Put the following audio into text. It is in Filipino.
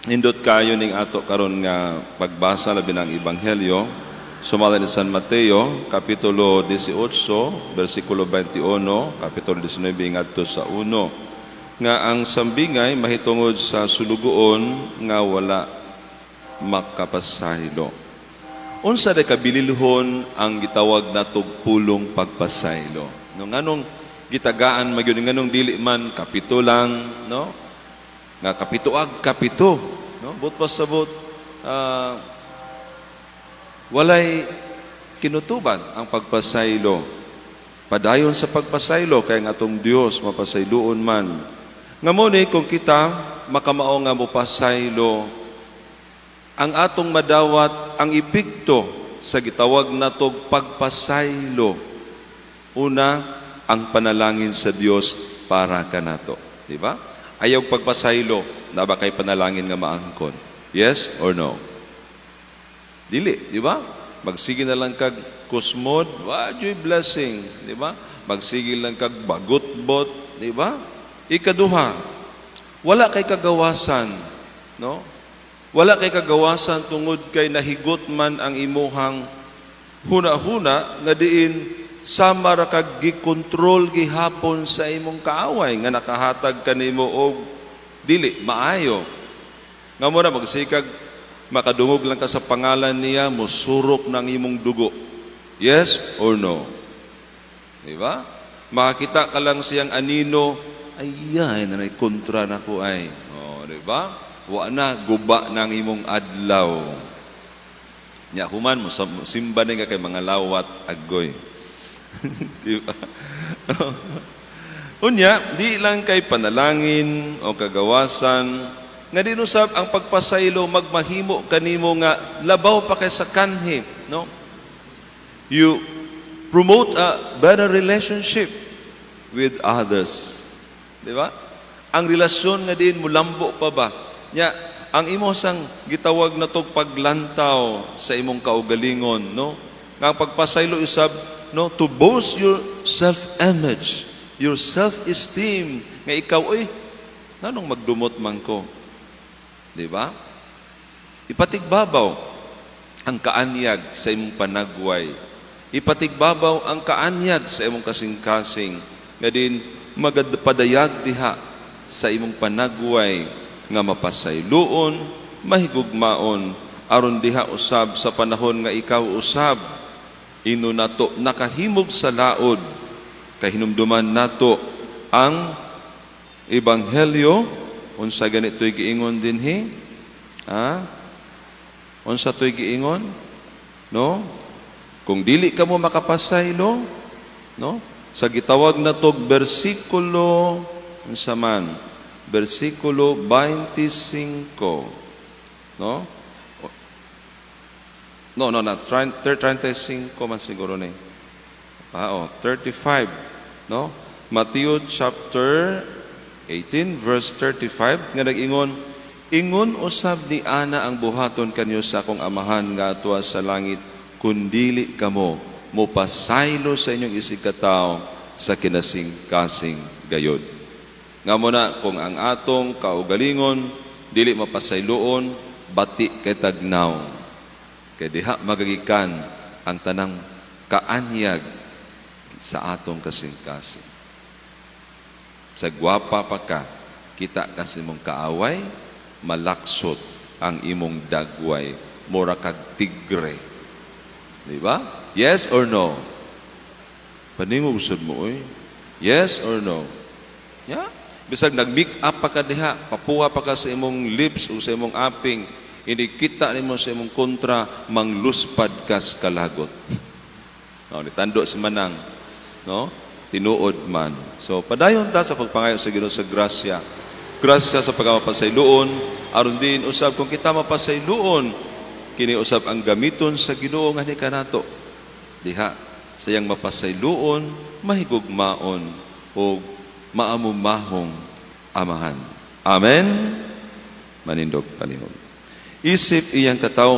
Nindot kayo ning ato karon nga pagbasa labi ng Ebanghelyo sumala ni San Mateo kapitulo 18 bersikulo 21, kapitulo 19 ngadto sa 1 nga ang sambingay mahitungod sa sulugoon nga wala makapasaylo. Unsa day kabililhon ang gitawag natog pulong pagpasaylo? No nganong gitagaan magyud nganong dili man kapito lang, no? Nga kapito, no? But pasabot walay kinutuban ang pagpasaylo. Padayon sa pagpasaylo kay nga atong Dios mapasayloon man. Ngamo ni kung kita makamao nga mopasaylo, ang atong madawat ang epekto sa gitawag natog pagpasaylo. Una, ang panalangin sa Dios para kanato, di ba? Ayaw pagpasaylo, na ba kay panalangin nga maangkon? Yes or no? Dili, di ba? Magsige na lang kag kusmod, joy blessing, di ba? Magsige lang kag bagot-bot, di ba? Ikaduha, wala kay kagawasan, no? Wala kay kagawasan tungod kay nahigot man ang imuhang huna-huna nga diin sama ra kag gikontrol gihapon sa imong kaaway nga nakahatag kanimo og dili maayo. Nga mo na magsikag makadungog lang ka sa pangalan niya, mosurok ng imong dugo. Yes or no? Di ba? Makakita ka lang siyang anino, ay nanay kontra na ko ay. O, di ba? Wa na guba ng imong adlaw. Nya human mo simba ni ka kay mga lawat agoy. Diba? Unya, di lang kay panalangin o kagawasan nga dinusab ang pagpasaylo magmahimo kanimo nga labaw pa kay sa kanhi, no? You promote a better relationship with others. Di ba? Ang relasyon nga din mulambo pa ba? Nya, ang imo sang gitawag na tog paglantaw sa imong kaugalingon, no? Nga ang pagpasaylo usab, no, to boast your self-image, your self-esteem, nga ikaw, nanong magdumot man ko? Di ba? Ipatigbabaw ang kaanyag sa imong panagway. Ipatigbabaw ang kaanyag sa imong kasing-kasing. Nga din, magapadayag diha sa imong panagway nga mapasayloon, mahigugmaon, aron diha usab sa panahon nga ikaw usab ino nato nakahimog sa laod kahinumduman nato ang ebanghelyo. Unsa ganito'y giingon dinhi? Unsa to'y giingon? No? Kung dili ka mo makapasaylo, no? Sa gitawag na to bersikulo unsa man? Bersikulo 25, no? No, 35 man siguro ni. 35, no? Matthew chapter 18 verse 35 nga nag-ingon, ingon usab ni ana ang buhaton kanyo sa akong amahan nga atwa sa langit kun dili kamo mopasaylo sa inyong isig katawo sa kinasing-kasing gayod. Nga mo na kung ang atong kaugalingon dili mapasayloon, bati kay tagnaw. Kaya diha magagikan ang tanang kaanyag sa atong kasing-kasing. Sa gwapa pa ka, kita kasi mong kaaway, malaksot ang imong dagway, mura kag tigre. Di ba? Yes or no? Paningog usod mo, yes or no? Yeah? Bisag nag-make up pa ka diha, papuha pa ka sa imong lips o sa imong aping, hindi kita nimo sa imong kontra, mangluspad kas kalagot. No, nitando si manang, no? Tinuod man. So padayon ta sa pagpangayo sa Ginoo sa grasya. Grasya sa pagmapasayloon, aron din usab kung kita mapasayloon, kini usab ang gamiton sa Ginoo nga ni kanato. Diha sayang mapasayloon, mahigugmaon o maamumahong amahan. Amen. Manindog panihon. Isip iyang katawo